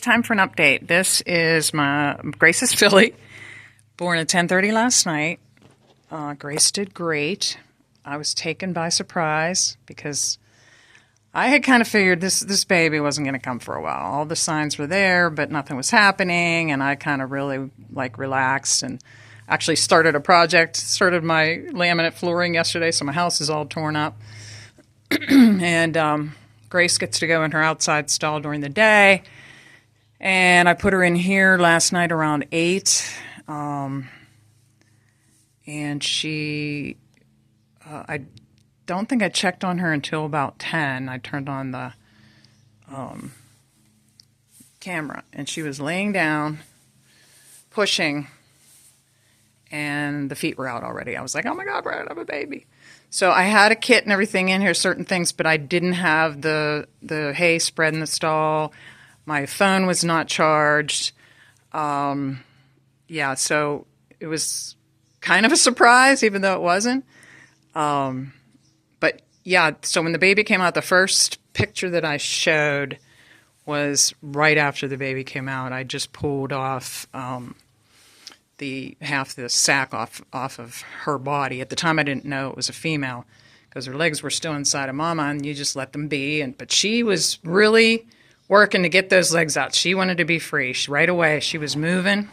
time for an update. This is my Grace's filly, born at 10:30 last night. Grace did great. I was taken by surprise because I had kind of figured this baby wasn't going to come for a while. All the signs were there, but nothing was happening, and I kind of really relaxed and actually started a project. Started my laminate flooring yesterday, so my house is all torn up. And Grace gets to go in her outside stall during the day. And I put her in here last night around 8. And she, I don't think I checked on her until about 10. I turned on the camera, and she was laying down, pushing, and the feet were out already. I was like, oh my God, Brad, I have a baby. So I had a kit and everything in here, certain things, but I didn't have the hay spread in the stall. My phone was not charged. So it was kind of a surprise, even though it wasn't. But yeah, so when the baby came out, the first picture that I showed was right after the baby came out. I just pulled off half the sack off of her body. At the time, I didn't know it was a female because her legs were still inside of mama, and you just let them be. But she was really working to get those legs out. She wanted to be free. Right away, she was moving.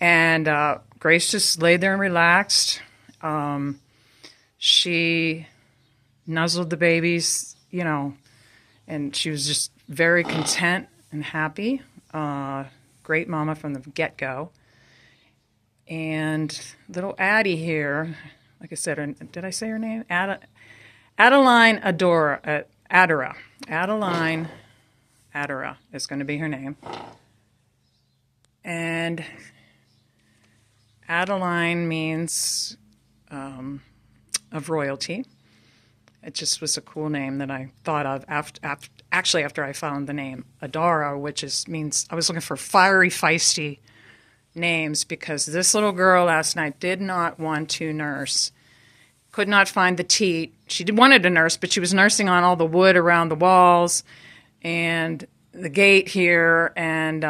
And Grace just laid there and relaxed. She nuzzled the babies, and she was just very content and happy. Great mama from the get-go. And little Addie here, like I said, did I say her name? Adeline Adara. Adeline Adara is going to be her name. And Adeline means of royalty. It just was a cool name that I thought of after I found the name Adara, which means I was looking for fiery, feisty names because this little girl last night did not want to nurse, could not find the teat. She wanted to nurse, but she was nursing on all the wood around the walls and the gate here. And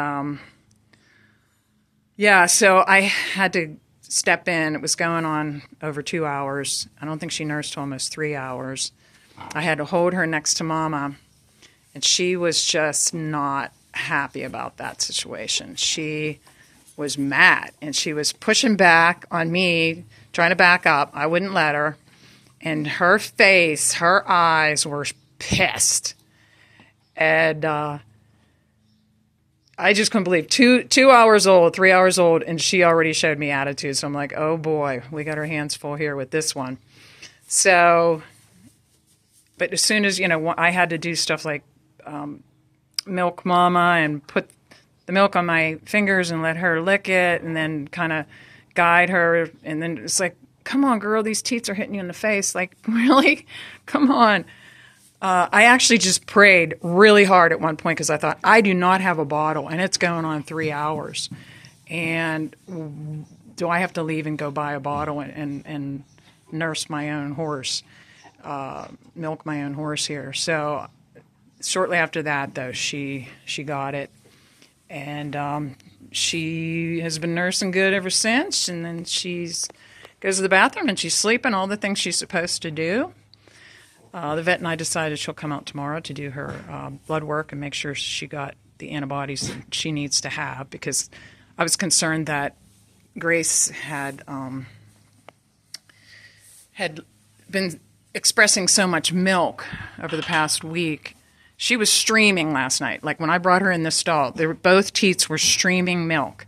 so I had to step in. It was going on over 2 hours. I don't think she nursed almost 3 hours. I had to hold her next to mama, and she was just not happy about that situation. She was mad, and she was pushing back on me, trying to back up. I wouldn't let her. And her face, her eyes were pissed. And I just couldn't believe 2 hours old, 3 hours old, and she already showed me attitude. So I'm like, oh boy, we got our hands full here with this one. So, but as soon as, I had to do stuff like milk mama and put the milk on my fingers and let her lick it and then kind of guide her. And then it's like, come on, girl, these teats are hitting you in the face. Like, really? Come on. I actually just prayed really hard at one point because I thought, I do not have a bottle, and it's going on 3 hours. And do I have to leave and go buy a bottle and nurse my own horse, milk my own horse here? So shortly after that, though, she got it. And she has been nursing good ever since. And then goes to the bathroom, and she's sleeping, all the things she's supposed to do. The vet and I decided she'll come out tomorrow to do her blood work and make sure she got the antibodies that she needs to have, because I was concerned that Grace had been expressing so much milk over the past week. She was streaming last night. Like when I brought her in the stall, both teats were streaming milk.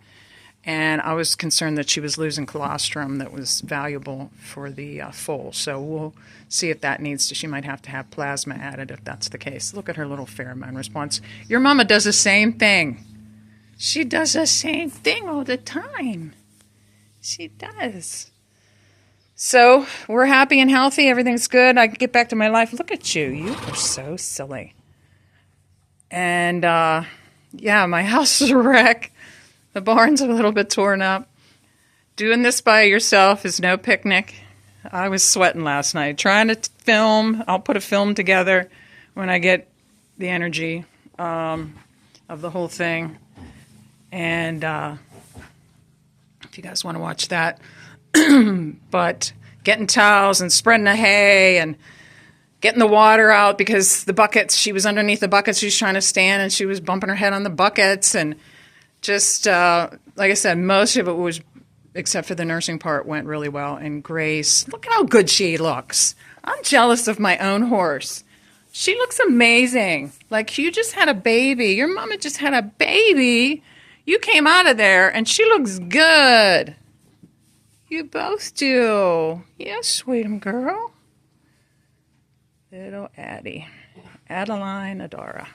And I was concerned that she was losing colostrum that was valuable for the foal. So we'll see if that she might have to have plasma added if that's the case. Look at her little pheromone response. Your mama does the same thing. She does the same thing all the time. She does. So we're happy and healthy. Everything's good. I can get back to my life. Look at you. You are so silly. And, my house is a wreck. The barn's a little bit torn up. Doing this by yourself is no picnic. I was sweating last night trying to film. I'll put a film together when I get the energy. I of the whole thing. And if you guys want to watch that. But getting towels and spreading the hay and getting the water out because the buckets, she was underneath the buckets. She was trying to stand and she was bumping her head on the buckets. And just, like I said, most of it was, except for the nursing part, went really well. And Grace, look at how good she looks. I'm jealous of my own horse. She looks amazing. Like you just had a baby. Your mama just had a baby. You came out of there and she looks good. You both do. Yes, sweetum girl. Little Addie. Adeline Adara.